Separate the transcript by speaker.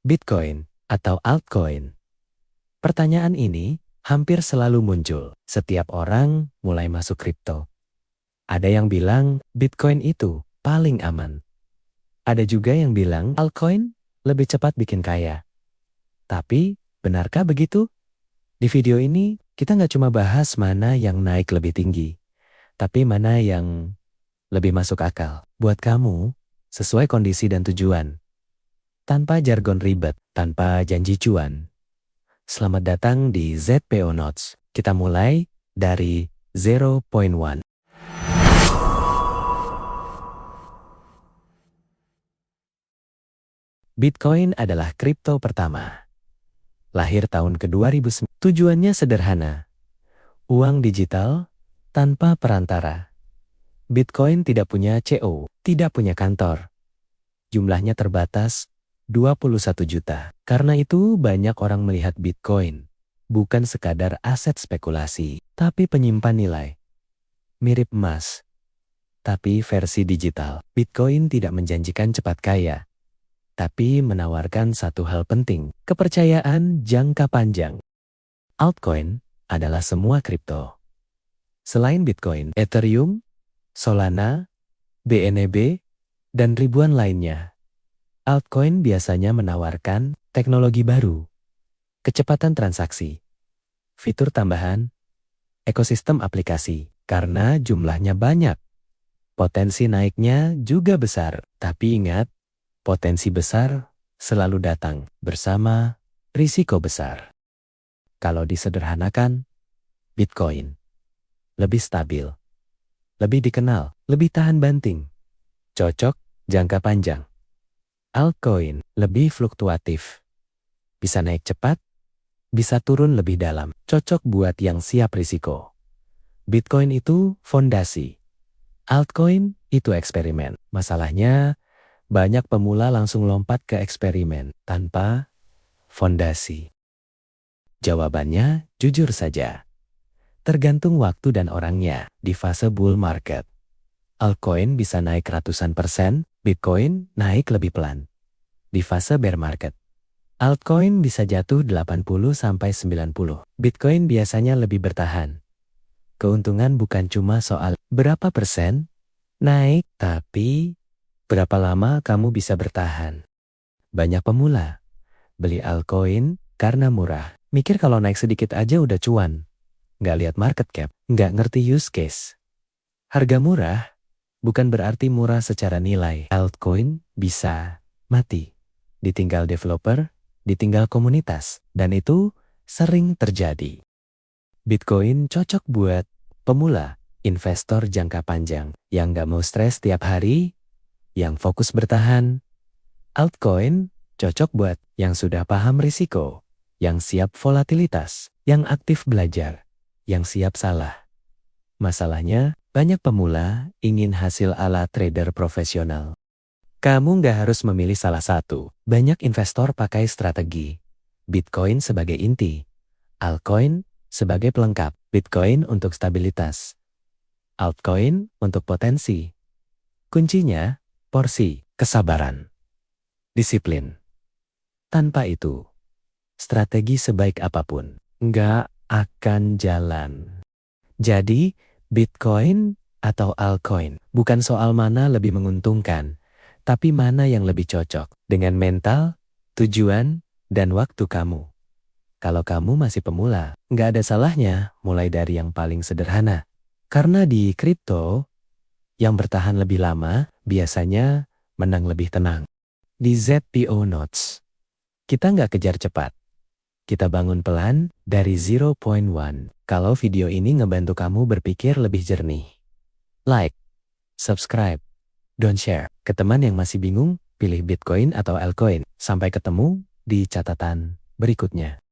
Speaker 1: Bitcoin atau altcoin? Pertanyaan ini hampir selalu muncul setiap orang mulai masuk kripto. Ada yang bilang Bitcoin itu paling aman. Ada juga yang bilang altcoin lebih cepat bikin kaya. Tapi, benarkah begitu? Di video ini, kita nggak cuma bahas mana yang naik lebih tinggi, tapi mana yang lebih masuk akal buat kamu sesuai kondisi dan tujuan. Tanpa jargon ribet, tanpa janji cuan. Selamat datang di ZPO Notes. Kita mulai dari 0.1. Bitcoin adalah kripto pertama. Lahir tahun ke-2009. Tujuannya sederhana. Uang digital tanpa perantara. Bitcoin tidak punya CO, tidak punya kantor. Jumlahnya terbatas 21 juta. Karena itu banyak orang melihat Bitcoin bukan sekadar aset spekulasi, tapi penyimpan nilai. Mirip emas, tapi versi digital. Bitcoin tidak menjanjikan cepat kaya, tapi menawarkan satu hal penting, kepercayaan jangka panjang. Altcoin adalah semua kripto. Selain Bitcoin, Ethereum, Solana, BNB, dan ribuan lainnya. Altcoin biasanya menawarkan teknologi baru, kecepatan transaksi, fitur tambahan, ekosistem aplikasi. Karena jumlahnya banyak, potensi naiknya juga besar. Tapi ingat, potensi besar selalu datang bersama risiko besar. Kalau disederhanakan, Bitcoin lebih stabil, lebih dikenal, lebih tahan banting, cocok jangka panjang. Altcoin lebih fluktuatif, bisa naik cepat, bisa turun lebih dalam, cocok buat yang siap risiko. Bitcoin itu fondasi, altcoin itu eksperimen. Masalahnya, banyak pemula langsung lompat ke eksperimen tanpa fondasi. Jawabannya jujur saja, tergantung waktu dan orangnya. Di fase bull market, altcoin bisa naik ratusan persen, Bitcoin naik lebih pelan. Di fase bear market, altcoin bisa jatuh 80-90. Bitcoin biasanya lebih bertahan. Keuntungan bukan cuma soal berapa persen naik, tapi berapa lama kamu bisa bertahan. Banyak pemula beli altcoin karena murah. Mikir kalau naik sedikit aja udah cuan. Nggak lihat market cap, nggak ngerti use case. Harga murah bukan berarti murah secara nilai. Altcoin bisa mati, ditinggal developer, ditinggal komunitas, dan itu sering terjadi. Bitcoin cocok buat pemula, investor jangka panjang, yang nggak mau stres tiap hari, yang fokus bertahan. Altcoin cocok buat yang sudah paham risiko, yang siap volatilitas, yang aktif belajar, yang siap salah. Masalahnya, banyak pemula ingin hasil ala trader profesional. Kamu nggak harus memilih salah satu. Banyak investor pakai strategi. Bitcoin sebagai inti, altcoin sebagai pelengkap. Bitcoin untuk stabilitas, altcoin untuk potensi. Kuncinya, porsi, kesabaran, disiplin. Tanpa itu, strategi sebaik apapun nggak akan jalan. Jadi, Bitcoin atau altcoin bukan soal mana lebih menguntungkan, tapi mana yang lebih cocok dengan mental, tujuan, dan waktu kamu. Kalau kamu masih pemula, nggak ada salahnya mulai dari yang paling sederhana. Karena di kripto, yang bertahan lebih lama biasanya menang lebih tenang. Di ZPO Notes, kita nggak kejar cepat. Kita bangun pelan dari 0.1. Kalau video ini ngebantu kamu berpikir lebih jernih, like, subscribe, don't share. Ke teman yang masih bingung, pilih Bitcoin atau altcoin. Sampai ketemu di catatan berikutnya.